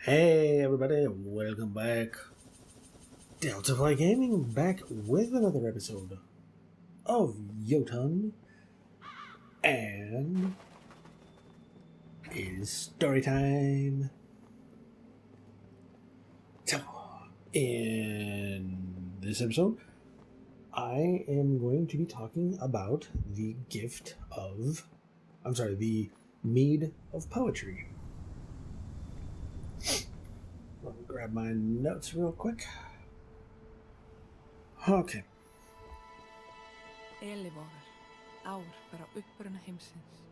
Hey everybody, welcome back. Delta Fly Gaming back with another episode of Jotun, and it is story time. So, in this episode, I am going to be talking about the Mead of Poetry. Let me grab my notes real quick. Okay. Eilífóðar, ár frá uppruna heimsins.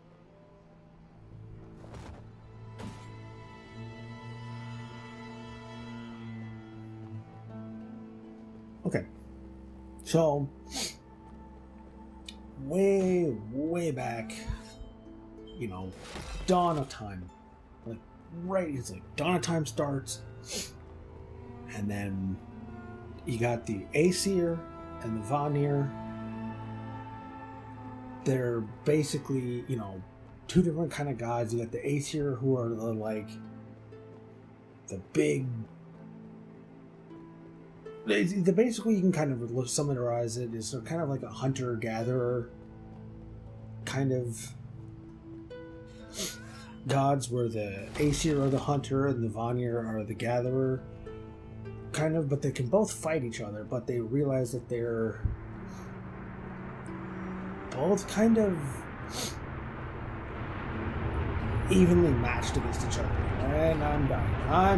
Okay. So, way back, dawn of time. It's like dawn of time starts, and then you got the Aesir and the Vanir. They're basically, two different kind of gods. You got the Aesir, who are the big. Basically, you can kind of summarize it as kind of like a hunter-gatherer kind of gods, where the Aesir are the hunter and the Vanir are the gatherer, kind of, but they can both fight each other, but they realize that they're both kind of evenly matched against each other. And I'm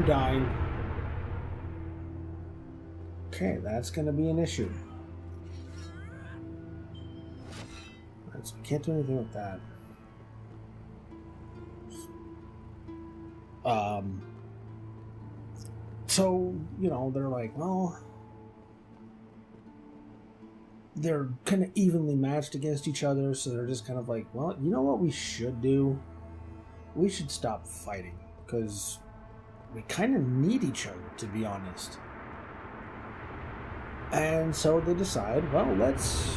dying. Okay, that's going to be an issue. So I can't do anything with that. So, they're like, well, they're kind of evenly matched against each other, so they're just kind of like, well, you know what we should do? We should stop fighting, because we kind of need each other, to be honest. And so they decide, well, let's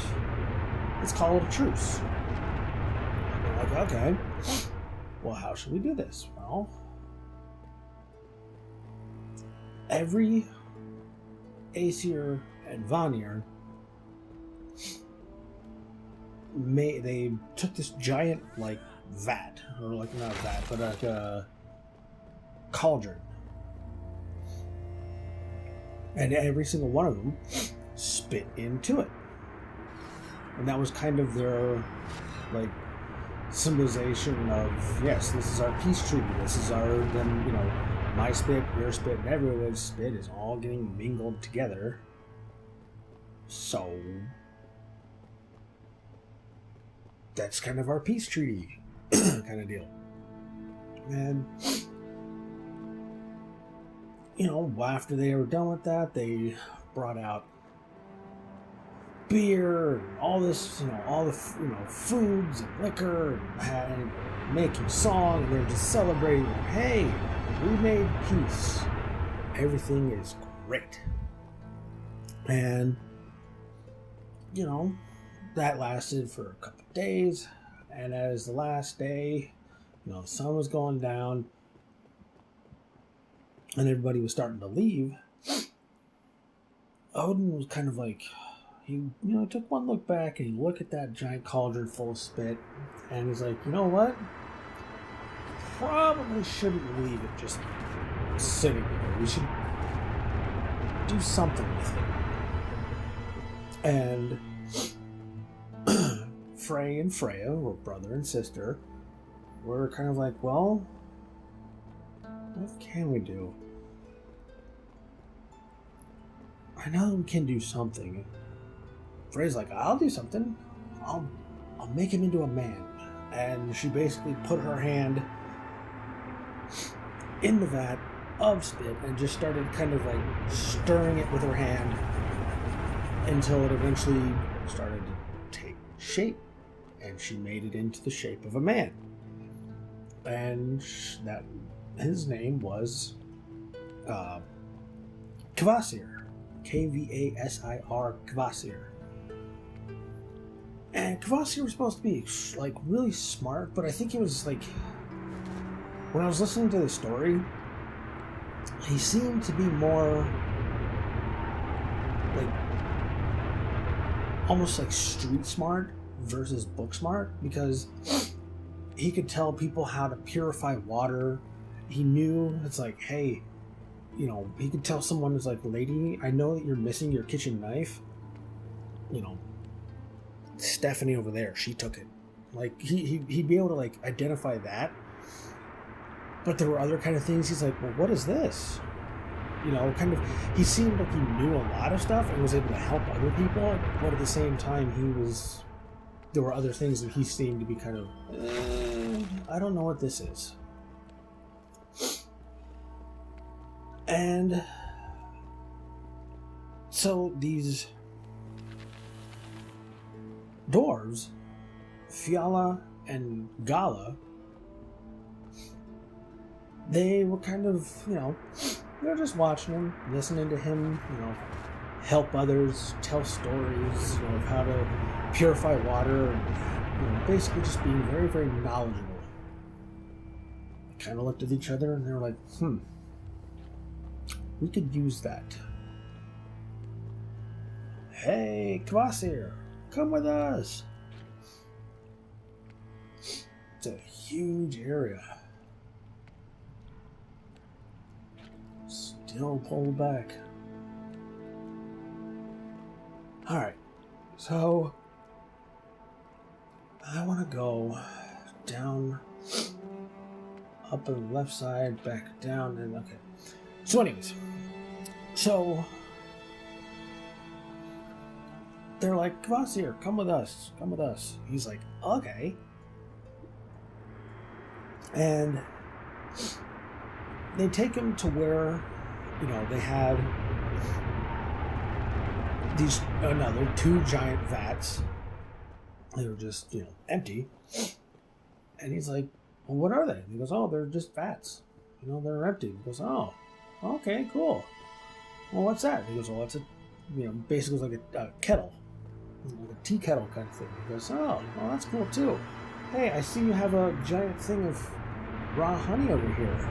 call it a truce. And they're like, okay, well, how should we do this? Well, every Aesir and Vanir, they took this giant, vat, or not a vat, but like a cauldron. And every single one of them spit into it. And that was kind of their, symbolization of, yes, this is our peace treaty. This is my spit, your spit, and everyone's spit is all getting mingled together. So, that's kind of our peace treaty kind of deal. And after they were done with that, they brought out beer and all this, all the, foods and liquor, and making song, and they're just celebrating, like, hey, we made peace. Everything is great. And, that lasted for a couple of days, and as the last day, the sun was going down, and everybody was starting to leave, Odin was kind of like, he took one look back, and he looked at that giant cauldron full of spit, and he's like, you know what? Probably shouldn't leave it just sitting there. We should do something with it. And Frey and Freya were brother and sister. Were kind of like, well, what can we do? I know we can do something. Frey's like, I'll do something. I'll make him into a man. And she basically put her hand in the vat of spit and just started kind of stirring it with her hand until it eventually started to take shape, and she made it into the shape of a man. And that his name was Kvasir. Kvasir. Kvasir. And Kvasir was supposed to be really smart, but I think it was when I was listening to the story, he seemed to be more like almost like street smart versus book smart, because he could tell people how to purify water. He knew it's like, hey, you know, he could tell someone who's like, lady, I know that you're missing your kitchen knife. You know, Stephanie over there, she took it. Like, he'd be able to, like, identify that. But there were other kind of things. He's like, well, what is this? You know, kind of, he seemed like he knew a lot of stuff and was able to help other people. But at the same time, there were other things that he seemed to be kind of, I don't know what this is. And so these dwarves, Fiala and Gala, they were kind of, you know, they were just watching him, listening to him, you know, help others, tell stories, you know, of how to purify water, and, you know, basically just being very, very knowledgeable. They kind of looked at each other and they were like, we could use that. Hey, Kvasir, come with us. It's a huge area. Still pulled back. Alright, so I want to go down, up on the left side, back down, and okay. So anyways, so they're like, Kvasir, come with us, come with us. He's like, okay. And they take him to where, you know, they had these, two giant vats. They were just, you know, empty. And he's like, well, what are they? And he goes, oh, they're just vats. You know, they're empty. He goes, oh, okay, cool. Well, what's that? He goes, well, it's a, you know, basically like a kettle. Like a tea kettle kind of thing. He goes, oh, well, that's cool too. Hey, I see you have a giant thing of raw honey over here.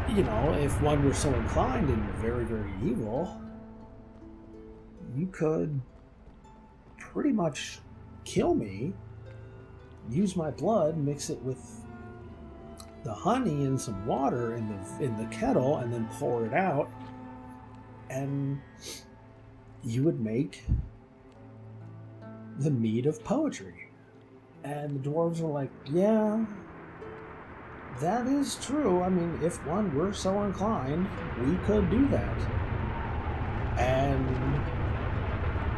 You know, if one were so inclined and very, very evil, you could pretty much kill me, use my blood, mix it with the honey and some water in the kettle, and then pour it out, and you would make the mead of poetry. And the dwarves were like, yeah, that is true. I mean, if one were so inclined, we could do that. And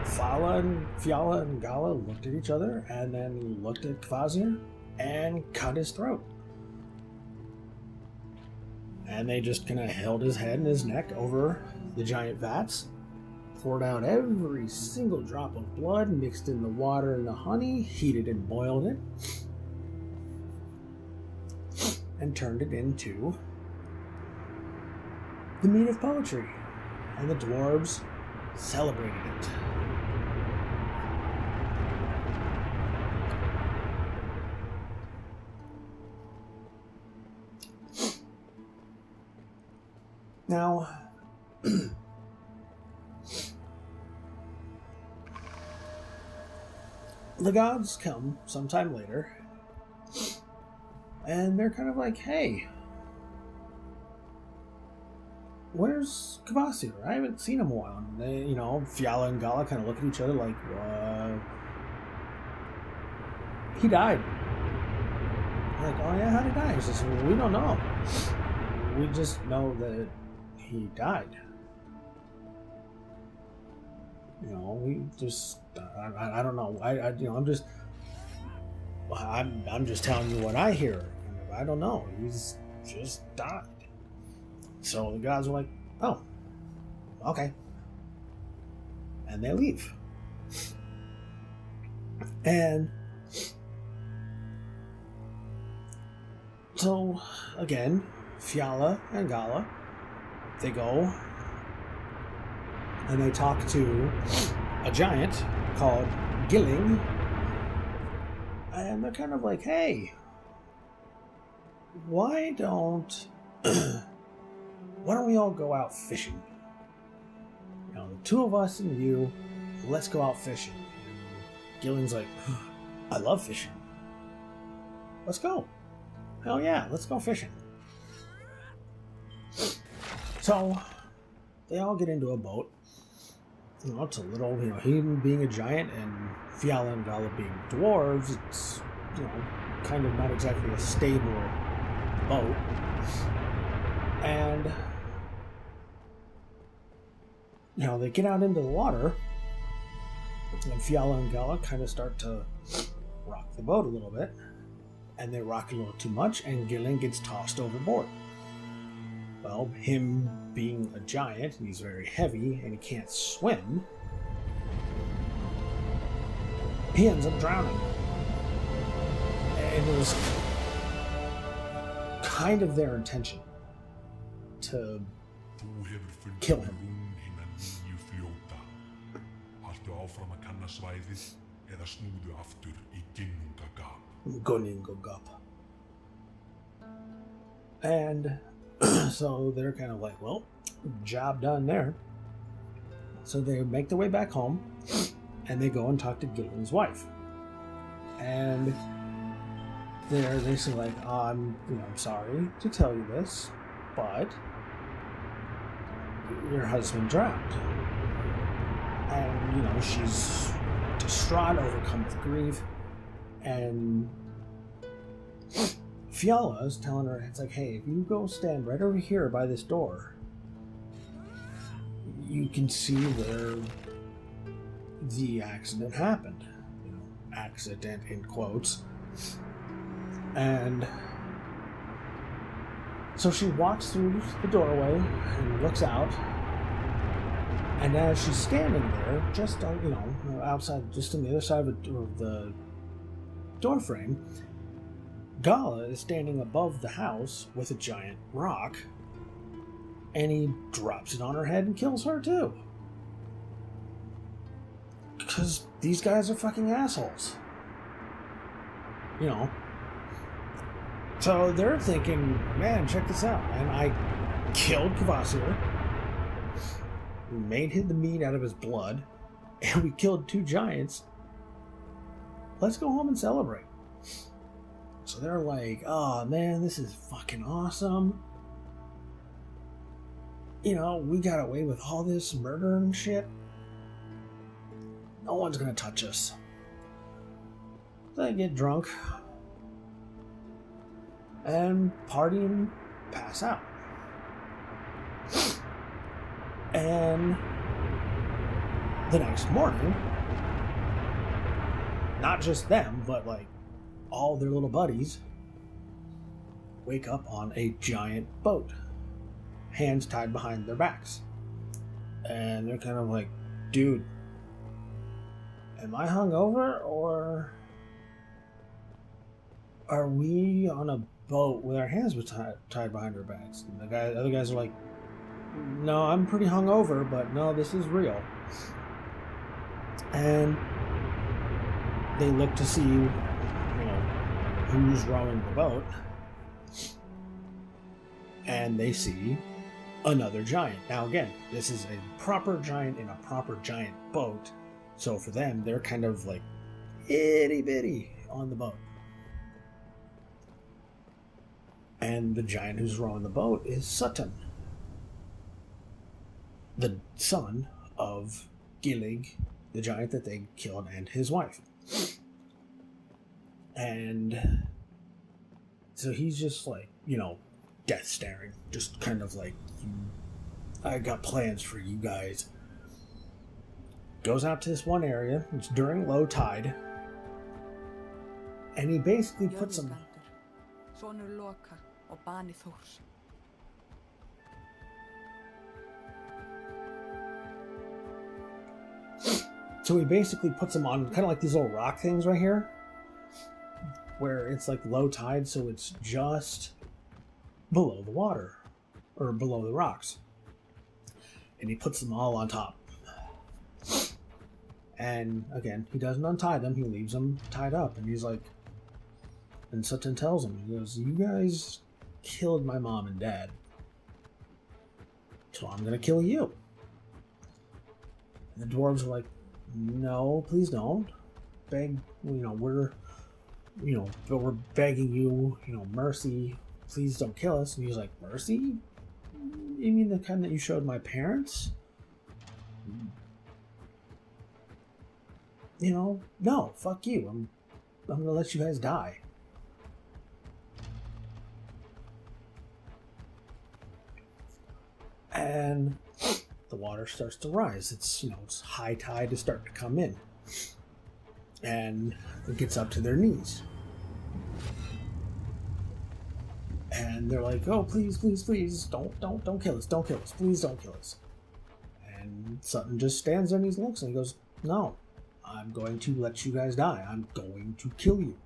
Fiala and Gala looked at each other and then looked at Kvasir and cut his throat. And they just kind of held his head and his neck over the giant vats, poured out every single drop of blood, mixed in the water and the honey, heated and boiled it, and turned it into the mead of poetry. And the dwarves celebrated it. Now, the gods come sometime later, and they're kind of like, hey, where's Kvasir? I haven't seen him in a while. And they, you know, Fiala and Gala kind of look at each other like, he died. They're like, oh yeah, how'd he die? He says, well, we don't know. We just know that he died. You know, we just, I don't know. You know, I'm just telling you what I hear. I don't know. He's just died. So the guys are like, oh, okay. And they leave. And so, again, Fiala and Gala, they go and they talk to a giant called Gilling. And they're kind of like, hey, why don't why don't we all go out fishing? You know, the two of us and you, let's go out fishing. And Gillen's like, I love fishing. Let's go. Hell yeah, let's go fishing. So, they all get into a boat. You know, it's a little, you know, him being a giant and Fiala and Gala being dwarves, it's, you know, kind of not exactly a stable boat. And, you know, they get out into the water, and Fiala and Gala kind of start to rock the boat a little bit, and they rock a little too much, and Gillen gets tossed overboard. Well, him being a giant, and he's very heavy, and he can't swim, he ends up drowning. And it was kind of their intention to kill him. And so they're kind of like, well, job done there. So they make their way back home, and they go and talk to Gillen's wife. And they're basically like, I'm sorry to tell you this, but your husband drowned. And, you know, she's distraught, overcome with grief, and Fiala is telling her, it's like, hey, if you go stand right over here by this door, you can see where the accident happened. You know, accident in quotes. And so she walks through the doorway and looks out. And as she's standing there, just outside, just on the other side of the door frame, Gala is standing above the house with a giant rock, and he drops it on her head and kills her too. Because these guys are fucking assholes. You know. So they're thinking, man, check this out. And I killed Kvasir. We made him the mead out of his blood. And we killed two giants. Let's go home and celebrate. So they're like, oh man, this is fucking awesome. You know, we got away with all this murder and shit. No one's gonna touch us. So they get drunk and party and pass out. And the next morning, not just them, but like all their little buddies wake up on a giant boat, hands tied behind their backs. And they're kind of like, dude, am I hungover, or are we on a boat with our hands tied behind our backs? And the other guys are like, no, I'm pretty hungover, but no, this is real. And they look to see, who's rowing the boat, and they see another giant. Now again, this is a proper giant in a proper giant boat, so for them, they're kind of like itty bitty on the boat. And the giant who's rowing the boat is Sutton, the son of Gillig, the giant that they killed, and his wife. And so he's just like, death staring, just kind of like, I got plans for you guys. Goes out to this one area, it's during low tide, and he basically puts some... Sonur Loka og bani Þórs. So he basically puts them on kind of like these little rock things right here, where it's like low tide, so it's just below the water, or below the rocks. And he puts them all on top. And again, he doesn't untie them, he leaves them tied up, and he's like, and Sutton tells him, he goes, you guys killed my mom and dad. So I'm gonna kill you. And the dwarves are like, no, please don't. Beg, we're begging you, mercy. Please don't kill us. And he's like, mercy? You mean the kind that you showed my parents? No, fuck you. I'm gonna let you guys die. And the water starts to rise. It's high tide to start to come in. And it gets up to their knees. And they're like, oh, please, please, please, don't kill us, please don't kill us. And Sutton just stands there and he looks and he goes, no, I'm going to let you guys die. I'm going to kill you.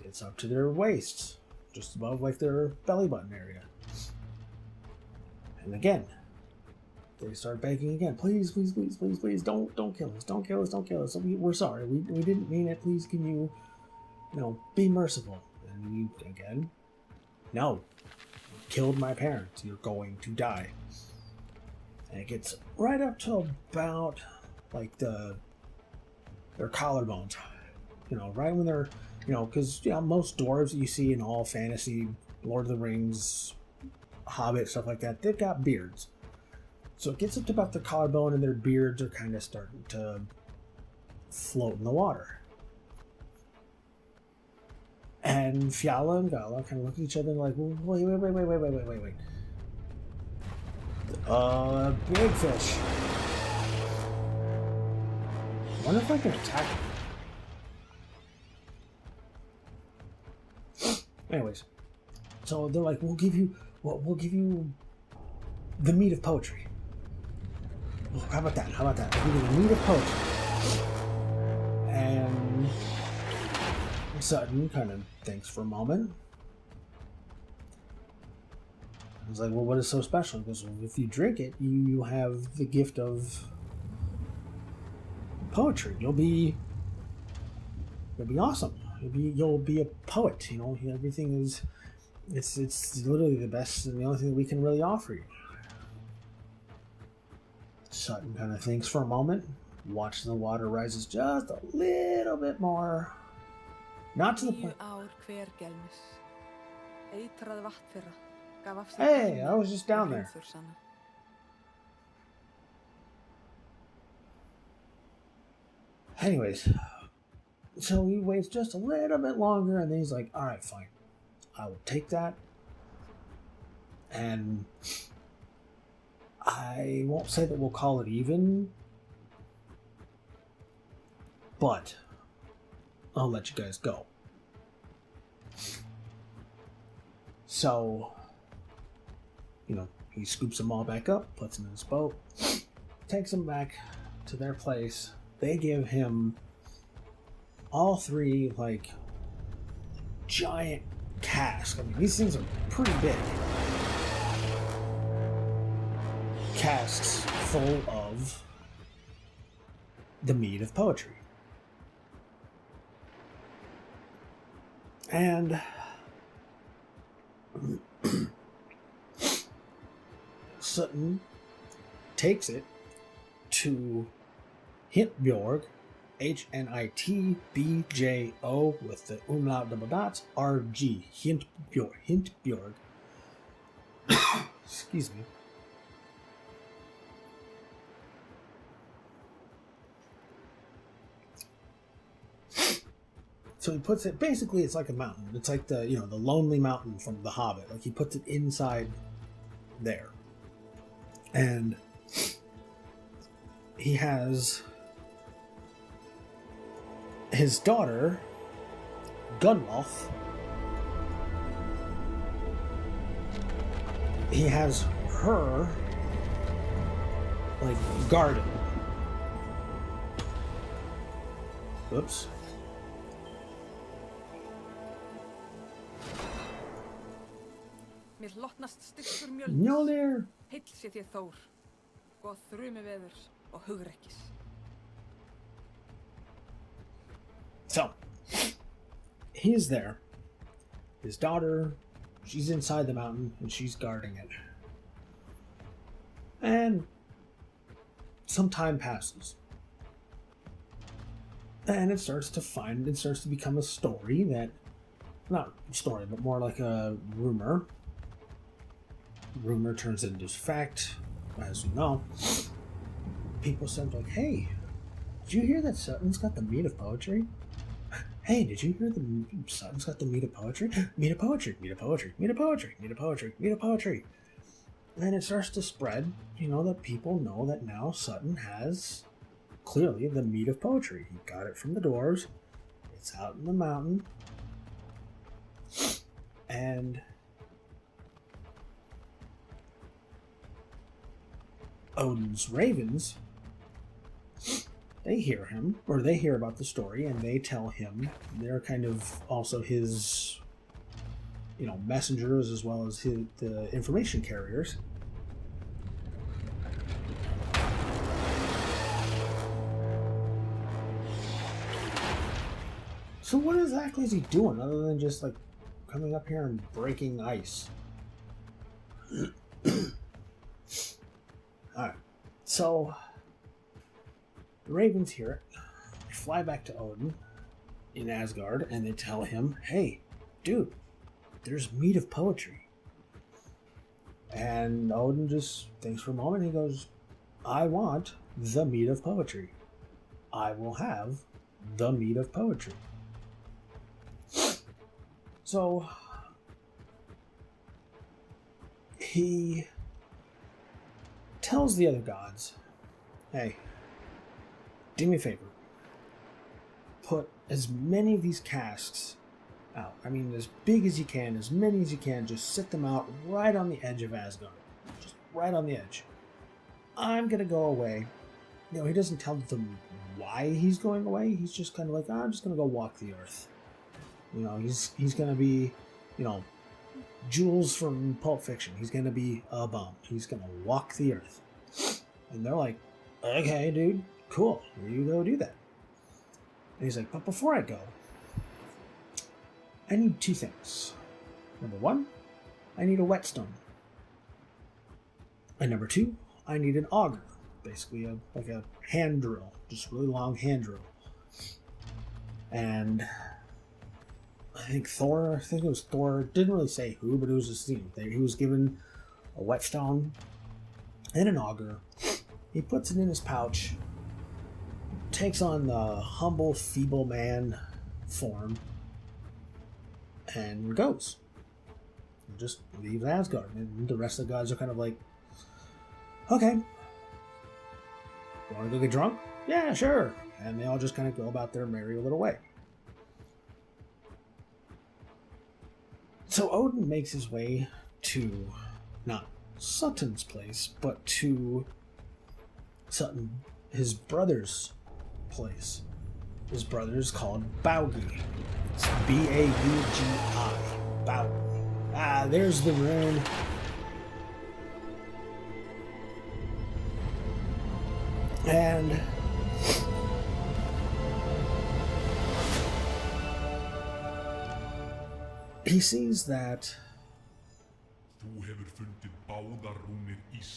It's up to their waists, just above like their belly button area. And again, they start begging again, please, please, please, please, please, don't kill us, don't kill us, don't kill us. We're sorry, we didn't mean it. Please, can you, be merciful? And we, again, no, you killed my parents. You're going to die. And it gets right up to about like their collarbones, right when they're, because most dwarves that you see in all fantasy, Lord of the Rings, Hobbit, stuff like that, they've got beards. So it gets up to about their collarbone and their beards are kind of starting to float in the water. And Fiala and Gala kind of look at each other and like, wait. Big fish. I wonder if I can attack him. Anyways, so they're like, we'll give you the mead of poetry. Oh, how about that? I'll give you the mead of poetry. And Sutton kind of thinks for a moment. I was like, well, what is so special? He goes, well, if you drink it, you have the gift of poetry. You'll be awesome. You'll be a poet. Everything is, it's literally the best and the only thing that we can really offer you. Sutton kind of thinks for a moment, watches the water rises just a little bit more. Not to the point. Hey, I was just down there. Anyways, so he waits just a little bit longer and then he's like, all right, fine. I will take that. And I won't say that we'll call it even, but I'll let you guys go. So, he scoops them all back up, puts them in his boat, takes them back to their place. They give him all three, giant casks. I mean, these things are pretty big. Casks full of the mead of poetry. And Sutton takes it to Hintbjorg, Hnitbjo with the umlaut double dots, RG, Hintbjorg. Excuse me. So he puts it, basically it's like a mountain. It's like the lonely mountain from The Hobbit. Like he puts it inside there. And he has his daughter, Gunloth. He has her, guarded. Whoops. Mjolnir. Heill sé þér Þór, góð þrumuveðurs og hugrekkis. So, he's there. His daughter, she's inside the mountain and she's guarding it. And some time passes. And it starts to become a story that, not a story, but more like a rumor. Rumor turns into fact, as we know. People said, like, hey, did you hear that Sutton's got the mead of poetry? Hey, did you hear the Sutton's got the mead of poetry? Mead of poetry, mead of poetry, mead of poetry, mead of poetry, mead of poetry. And it starts to spread, that people know that now Sutton has clearly the mead of poetry. He got it from the dwarves. It's out in the mountain. And Odin's ravens, they hear him, or they hear about the story, and they tell him. They're kind of also his, messengers as well as the information carriers. So what exactly is he doing other than just like coming up here and breaking ice? Alright, so the ravens hear it. They fly back to Odin in Asgard and they tell him, hey, dude, there's mead of poetry. And Odin just thinks for a moment. He goes, I want the mead of poetry. I will have the mead of poetry. So he tells the other gods, hey, do me a favor. Put as many of these casks out. I mean, as big as you can, as many as you can. Just sit them out right on the edge of Asgard. Just right on the edge. I'm going to go away. He doesn't tell them why he's going away. He's just kind of like, I'm just going to go walk the earth. He's going to be, Jules from Pulp Fiction. He's going to be a bum. He's going to walk the earth. And they're like, okay, dude, cool. You go do that. And he's like, but before I go, I need two things. Number one, I need a whetstone. And number two, I need an auger. Basically, like a hand drill. Just a really long hand drill. And I think it was Thor, didn't really say who, but it was just, he was given a whetstone and an auger. He puts it in his pouch, takes on the humble, feeble man form, and goes. And just leaves Asgard. And the rest of the gods are kind of like, okay, you want to go get drunk? Yeah, sure. And they all just kind of go about their merry little way. So Odin makes his way to, not Sutton's place, but to his brother's place. His brother is called Baugi. It's B-A-U-G-I. Baugi. Ah, there's the rune. And he sees that Þú hefur fundið báðar rúnir ís,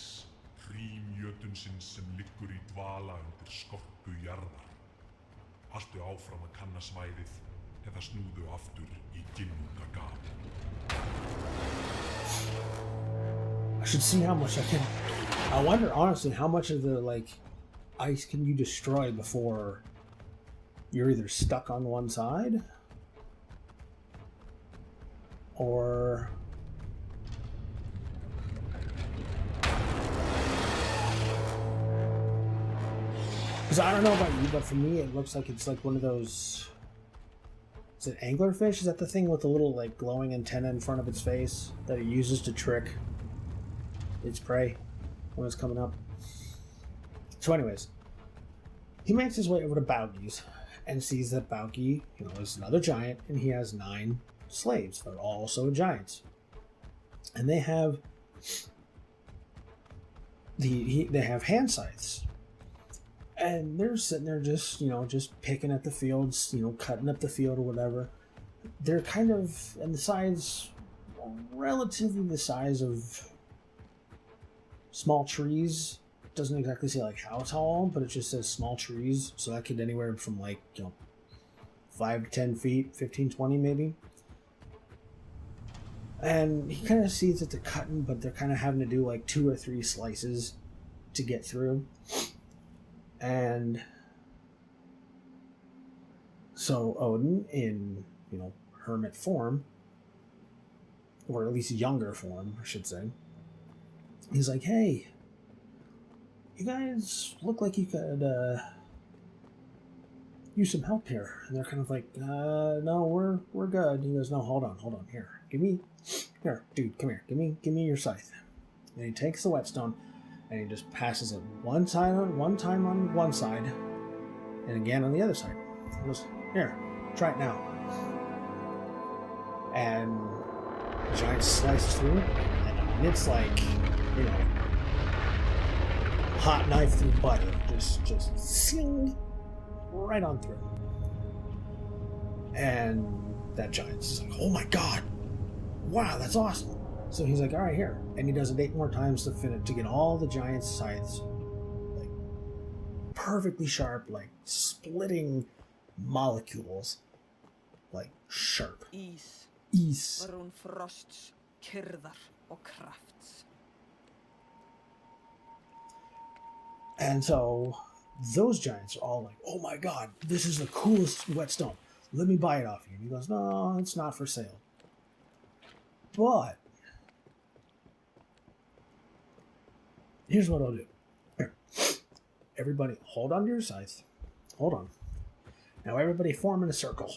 hrím jötunsins sem liggur í dvala undir skorpu jarðar. Haltu áfram að kanna svæðið eða snúðu aftur í Ginnungagap. I should see how much I can. I wonder honestly how much of the ice can you destroy before you're either stuck on one side or because I don't know about you, but for me it looks like it's like one of those. Is it anglerfish? Is that the thing with the little glowing antenna in front of its face that it uses to trick its prey when it's coming up? So anyways, he makes his way over to Baugi's and sees that Baugi, is another giant, and he has 9 slaves. They're also giants. And they have they have hand scythes. And they're sitting there just, just picking at the fields, cutting up the field or whatever. They're kind of, and the size, relatively the size of small trees. It doesn't exactly say like how tall, but it just says small trees. So that could anywhere from like, 5 to 10 feet, 15, 20 maybe. And he kind of sees that they're cutting, but they're kind of having to do like 2 or 3 slices to get through. And so Odin, in, hermit form, or at least younger form, I should say, he's like, hey, you guys look like you could use some help here. And they're kind of like, no, we're good. And he goes, no, hold on, here, dude, come here, give me your scythe. And he takes the whetstone and he just passes it one time on one side and again on the other side. He goes, here, try it now. And the giant slices through it, and it's like, hot knife through butter, just sing right on through. And that giant's just like, oh my god, wow, that's awesome. So he's like, all right, here. And he does it 8 more times to get all the giant's scythes like perfectly sharp, like splitting molecules, like sharp. Ís. Var hún frosts, kyrðar og krafts. And so those giants are all like, oh my god, this is the coolest whetstone. Let me buy it off you. And he goes, no, it's not for sale. But here's what I'll do. Here. Everybody, hold on to your scythe. Hold on. Now everybody form in a circle.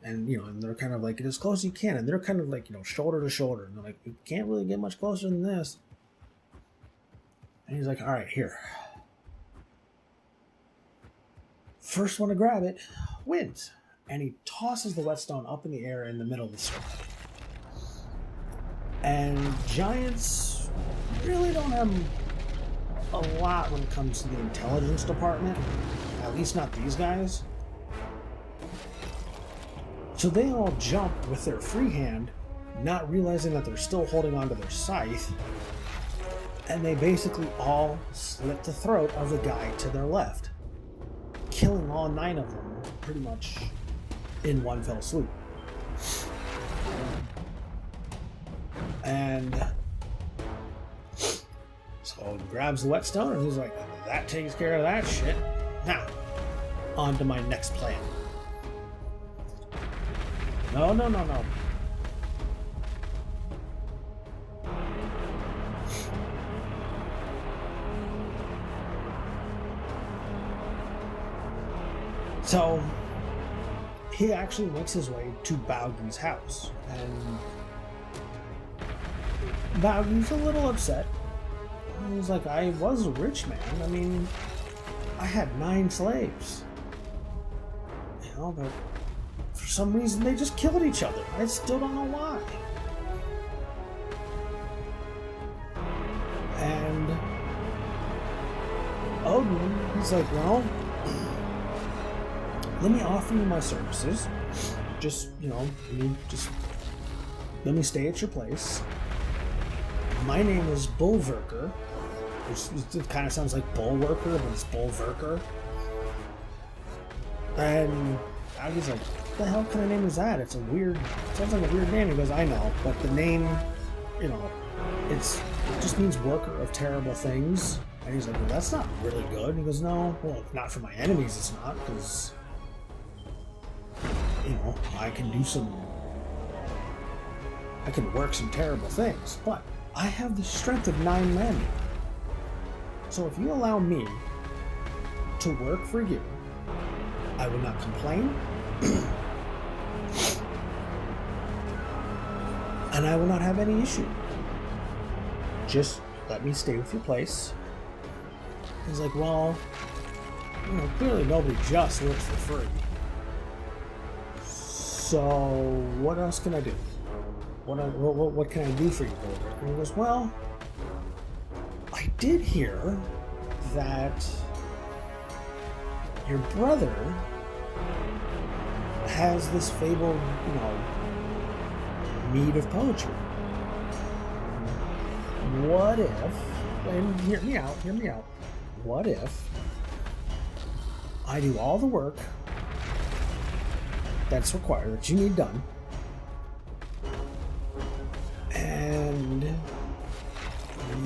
And, and they're kind of like, as close as you can. And they're kind of like, shoulder to shoulder. And they're like, you can't really get much closer than this. And he's like, all right, here. First one to grab it wins. And he tosses the whetstone up in the air in the middle of the circle. And giants really don't have a lot when it comes to the intelligence department. At least not these guys. So they all jump with their free hand, not realizing that they're still holding onto their scythe. And they basically all slit the throat of the guy to their left, killing all 9 of them pretty much in one fell swoop. And so he grabs the whetstone and he's like, that takes care of that shit. Now, on to my next plan. No. So he actually makes his way to Baugi's house, and Baugi's a little upset. He's like, I was a rich man. I mean, I had 9 slaves. But for some reason they just killed each other. I still don't know why. And Odin, he's like, well, let me offer you my services. Just, let me stay at your place. My name is Bulverker, which it kind of sounds like Bullworker, but it's Bulverker. And I was like, what the hell kind of name is that? It sounds like a weird name. He goes, I know, but the name, it just means worker of terrible things. And he's like, well, that's not really good. And he goes, no, well, not for my enemies, it's not, because, I can work some terrible things, but I have the strength of 9 men. So if you allow me to work for you, I will not complain, and I will not have any issue. Just let me stay with your place. He's like, well, clearly nobody just works for free. So what else can I do? What can I do for you, Boulder? And he goes, well, I did hear that your brother has this fabled, mead of poetry. what if, and hear me out, what if I do all the work that's required, that you need done, and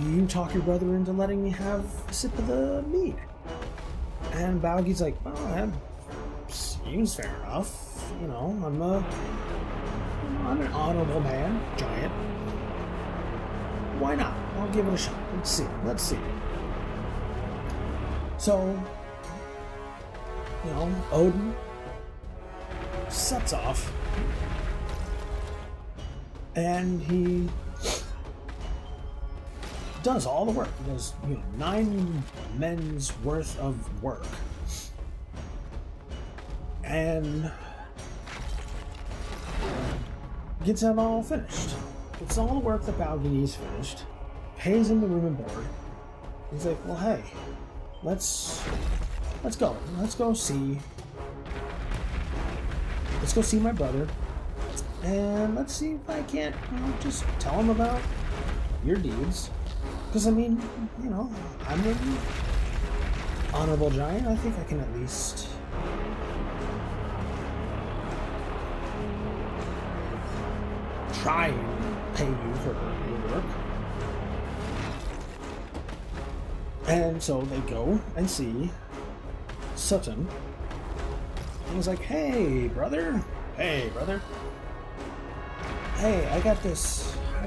you talk your brother into letting me have a sip of the mead? And Balgi's like, well, that seems fair enough. You know, I'm an honorable man, giant. Why not? I'll give it a shot. Let's see. So, you know, Odin sets off, and he does all the work. He does, 9 men's worth of work, and gets it all finished. Gets all the work that Balgi needs finished. Pays him the room and board. He's like, well, hey, let's go. Let's go see my brother, and let's see if I can't, just tell him about your deeds. Because, I mean, I'm an honorable giant. I think I can at least try and pay you for your work. And so they go and see Sutton. And he's like, hey, brother. Hey, I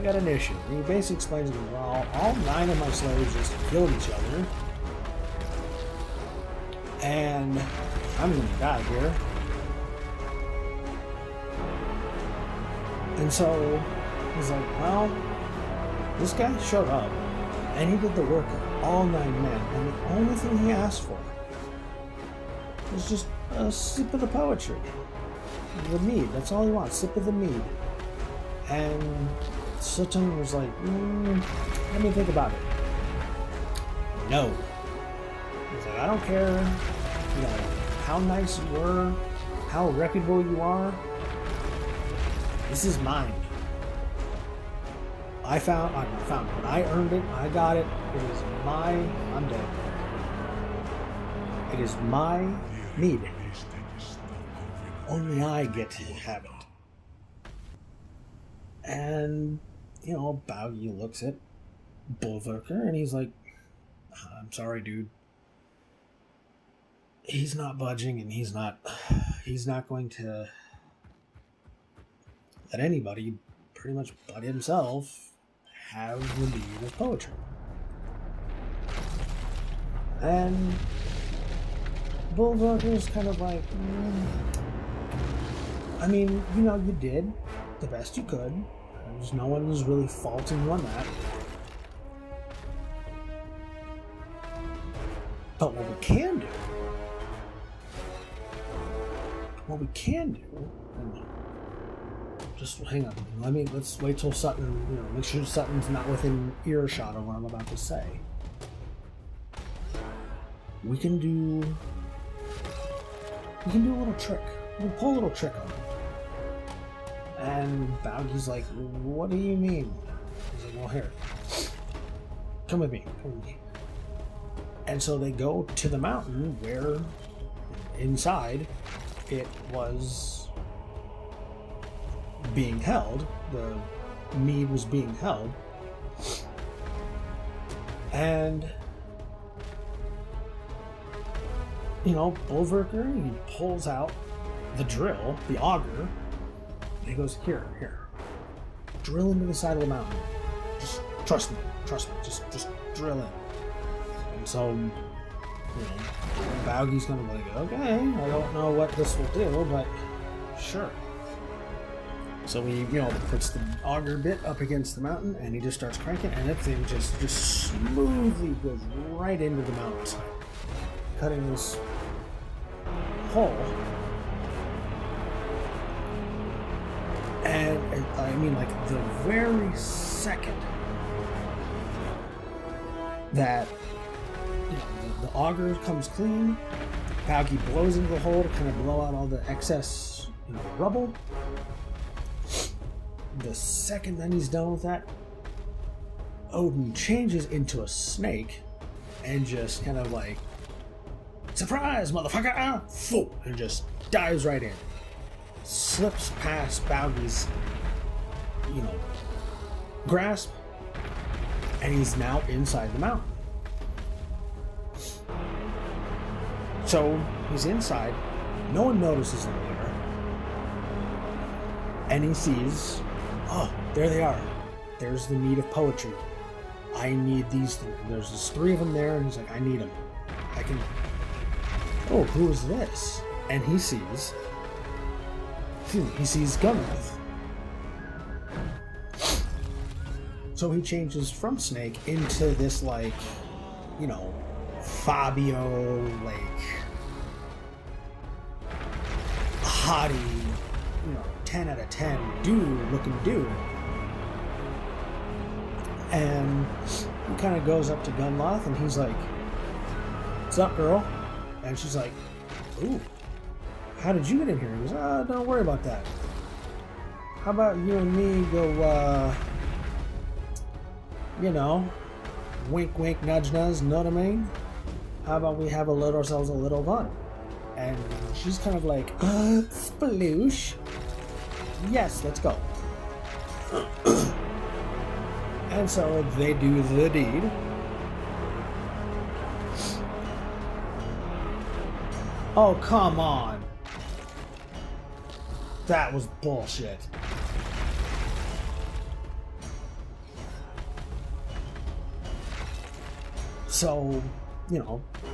got an issue. And he basically explains to me, well, all 9 of my slaves just killed each other, and I'm gonna die here. And so he's like, well, this guy showed up, and he did the work of all 9 men, and the only thing he asked for was just a sip of the poetry. The mead, that's all he wants, sip of the mead. And Sutton was like, let me think about it. No. He's like, I don't care, how nice you were, how reputable you are. This is mine. I found it. I earned it. I got it. It is I'm dead. It is my mead. Only I get to have it. And, Baugi looks at Bolverker and he's like, I'm sorry, dude. He's not budging, and he's not going to let anybody, pretty much but himself, have the mead of poetry. And Bolverker's kind of like, I mean, you did the best you could. There's no one was really faulting you on that. But what we can do, and just hang on. Let's wait till Sutton, make sure Sutton's not within earshot of what I'm about to say. We can do a little trick. We can pull a little trick on him. And Baugi's like, what do you mean? He's like, well, here. Come with me. And so they go to the mountain where inside it was being held. The mead was being held. And, Bolverker, he pulls out the drill, the auger, and he goes, here, drill into the side of the mountain. Just trust me, just drill in. And so, Baugi's gonna be like, okay, I don't know what this will do, but sure. So he, puts the auger bit up against the mountain, and he just starts cranking, and that thing just smoothly goes right into the mountainside, cutting this hole. And the very second that the auger comes clean, Baugi blows into the hole to kind of blow out all the excess rubble. The second that he's done with that, Odin changes into a snake and just kind of like, surprise, motherfucker! And just dives right in. Slips past Baugi's, grasp, and he's now inside the mountain. So he's inside, no one notices him there, and he sees, oh, there they are. There's the mead of poetry. I need these three. There's just three of them there, and he's like, I need them. I can. Oh, who is this? And he sees Gunrith. So he changes from snake into this, like, Fabio, like, haughty, 10 out of 10 looking dude. And he kind of goes up to Gunloth and he's like, what's up, girl? And she's like, ooh, how did you get in here? He goes, don't worry about that. How about you and me go, wink, wink, nudge, nudge, know what I mean? How about we have ourselves a little fun? And she's kind of like, sploosh. Yes, let's go. And so they do the deed. Oh, come on. That was bullshit. So,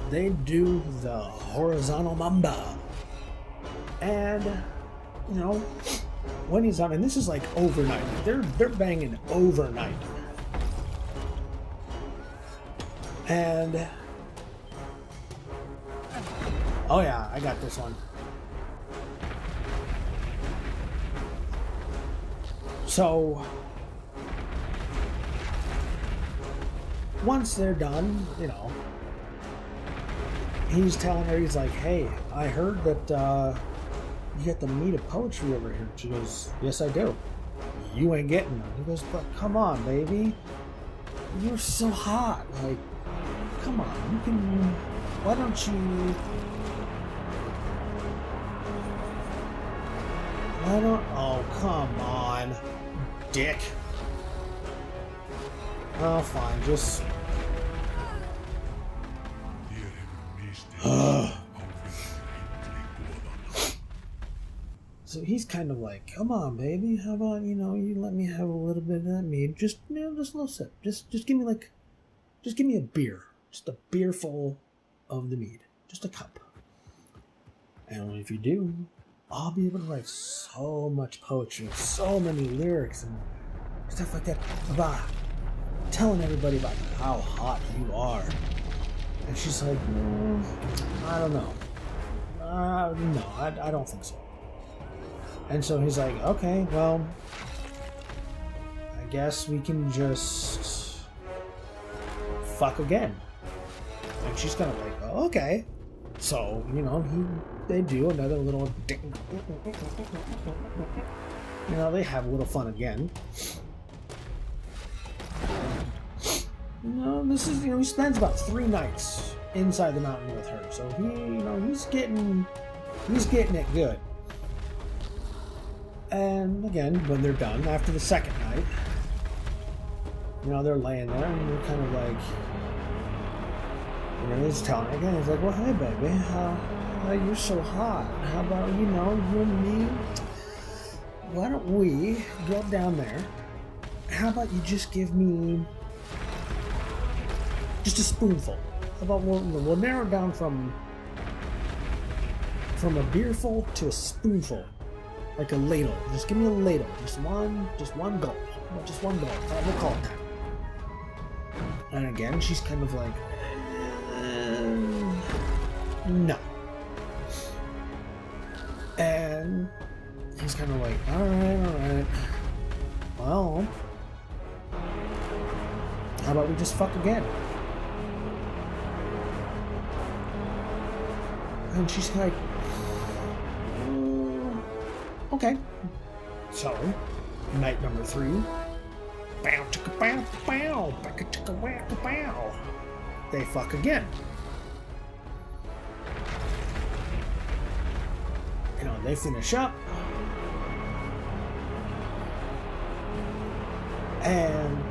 they do the horizontal mamba. And, when he's on, and this is like overnight. They're banging overnight. And oh yeah, I got this one. So once they're done, he's telling her, he's like, hey, I heard that you get the mead of poetry over here. She goes, yes, I do. You ain't getting them. He goes, but come on, baby. You're so hot. Like, come on, you can, why don't you, oh, come on, dick. Oh, fine, just, So he's kind of like, come on, baby, how about, you let me have a little bit of that mead, just a little sip, just give me a beer. Just a beer full of the mead. Just a cup. And if you do, I'll be able to write so much poetry, so many lyrics and stuff like that about telling everybody about how hot you are. And she's like, I don't know. No, I don't think so. And so he's like, okay, well, I guess we can just fuck again. And she's kind of like, oh, okay. So, they do another little, they have a little fun again. This is, he spends about 3 nights inside the mountain with her. So he's getting it good. And again, when they're done, after the second night, they're laying there and they're kind of like, he's telling her again, he's like, well, hey, baby, you're so hot. How about, you and me? Why don't we go down there? How about you just give me just a spoonful? How about we'll narrow it down from a beerful to a spoonful. Like a ladle. Just give me a ladle. Just one gulp. Just one gulp. We'll call it that. And again, she's kind of like, no. And he's kind of like, alright. Well, how about we just fuck again? And she's like, okay. So, night number 3. Bow, chicka, bow, bow. bow, backa chicka wacka bow. They fuck again. You know, they finish up. And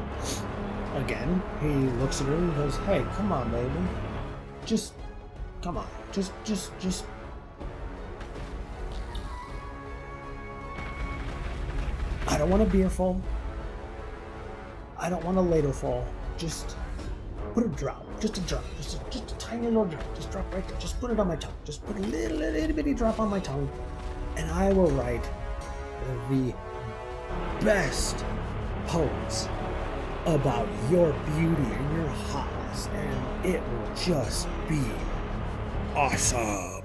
again, he looks at her and goes, hey, come on, baby. Just, come on. Just. I don't want a beerful. I don't want a ladleful. Just put a drop. Just a drop. Just a tiny little drop. Just drop right there. Just put it on my tongue. Just put a little bitty drop on my tongue. And I will write the best poems about your beauty and your hotness. And it will just be awesome.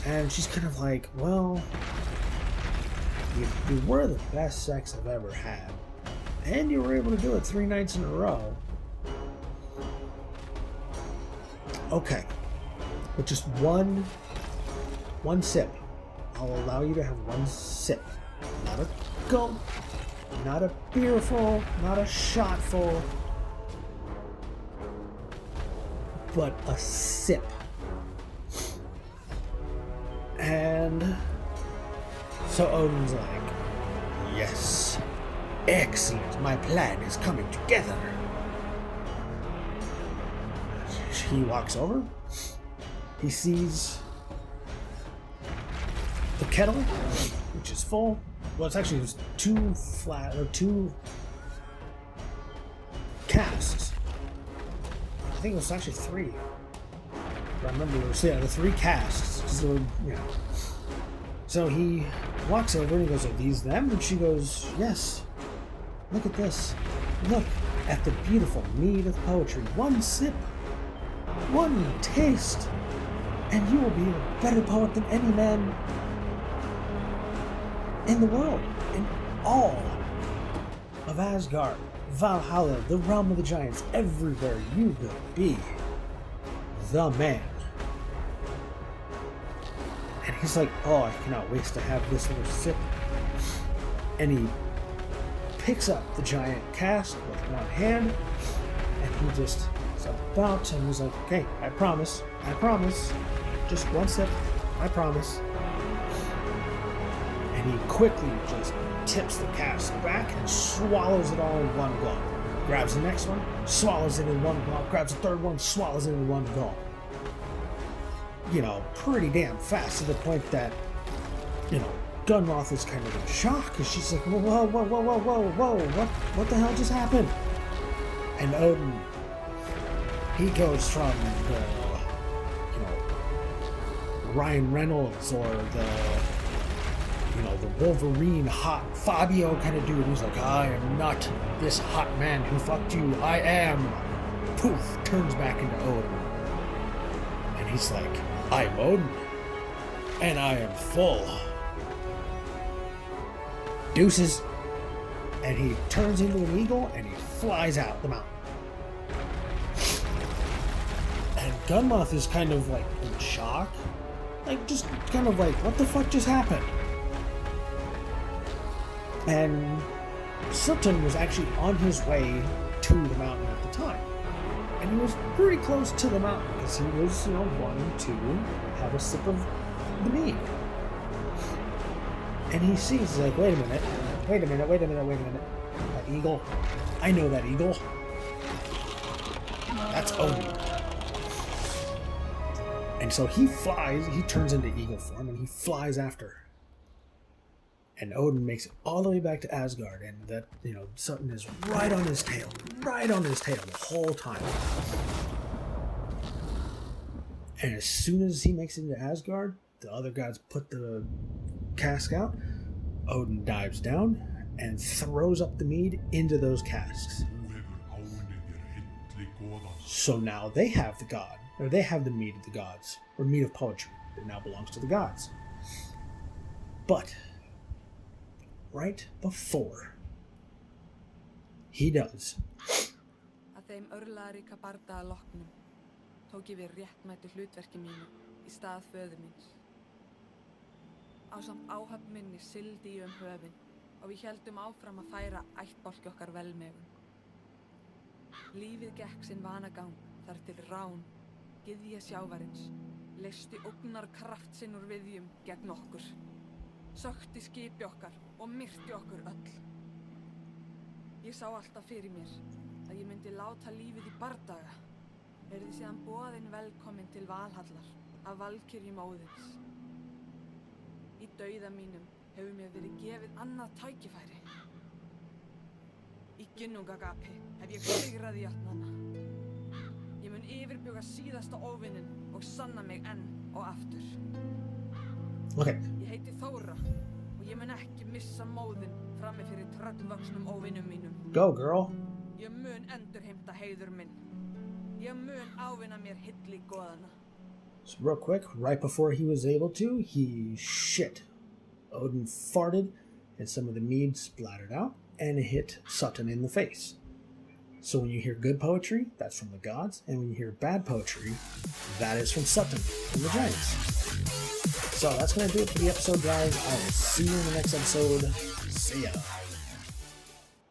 And she's kind of like, well, you were the best sex I've ever had. And you were able to do it 3 nights in a row. Okay. With just one sip. I'll allow you to have one sip. Not a gulp. Not a beerful. Not a shotful. But a sip. And so Odin's like, yes. Excellent, my plan is coming together. He walks over. He sees the kettle, which is full. Well, it's actually two casks. I think it was actually 3. I remember it was, the 3 casks. So, you know. So he walks over and he goes, are these them? And she goes, yes. Look at this. Look at the beautiful mead of poetry. One sip. One taste. And you will be a better poet than any man in the world. In all of Asgard, Valhalla, the realm of the giants, everywhere you will be the man. And he's like, oh, I cannot wait to have this little sip. And he picks up the giant cask with one hand, and he just is about to, and he's like, okay, I promise, just one sip, I promise. And he quickly just tips the cask back and swallows it all in one gulp. Grabs the next one, swallows it in one gulp, grabs the third one, swallows it in one gulp. You know, pretty damn fast, to the point that, you know, Gunmoth is kind of in shock, because she's like, whoa, what the hell just happened? And Odin, he goes from the, you know, Ryan Reynolds or the, you know, the Wolverine hot Fabio kind of dude who's like, I am not this hot man who fucked you, I am. Poof, turns back into Odin. And he's like, I'm Odin, and I am full. Deuces. And he turns into an eagle and he flies out the mountain. And Gunmoth is kind of like in shock. Like, just kind of like, what the fuck just happened? And Sutton was actually on his way to the mountain at the time. And he was pretty close to the mountain because he was, you know, wanting to have a sip of the mead. And he sees, he's like, wait a minute. That eagle. I know that eagle. That's Odin. And so he flies, he turns into eagle form, and he flies after her. And Odin makes it all the way back to Asgard, and that, you know, Sutton is right on his tail the whole time. And as soon as he makes it into Asgard, the other gods put the cask out. Odin dives down and throws up the mead into those casks. So now they have the god, or they have the mead of the gods, or mead of poetry that now belongs to the gods. But right before he does, að þeim örlagaríka bardaga loknum tók ég við réttmætu hlutverki mínu í stað föður míns. Ásamt áhöfn minni sigldi ég höfin og við héldum áfram að færa ættbálki okkar velmegun. Lífið gekk sinn vanagang þar til rán, gyðja sjávarins, leysti ógnar kraft sinn úr viðjum gegn okkur. Sökti skipi okkar og myrti okkur öll. Ég sá alltaf fyrir mér að ég myndi láta lífið í bardaga, yrði síðan boðin velkomin til Valhallar af valkyrjum Óðins. Í dauða mínum hefur mér verið gefið annað tækifæri. Í ginnungagapi hef ég sigrað játnana. Ég mun yfirbuga síðasta óvinnin og sanna mig enn og aftur. Okay. Ég heiti Þóra og ég mun ekki missa móðinn frammi fyrir tröllvöxnum óvinnum mínum. Go, girl. Ég mun endurheimta heiður minn. Ég mun ávinna mér hilli goðana. So real quick, right before he was able to, he shit. Odin farted, and some of the mead splattered out and hit Sutton in the face. So when you hear good poetry, that's from the gods, and when you hear bad poetry, that is from Sutton and the giants. So that's going to do it for the episode, guys. I will see you in the next episode. See ya.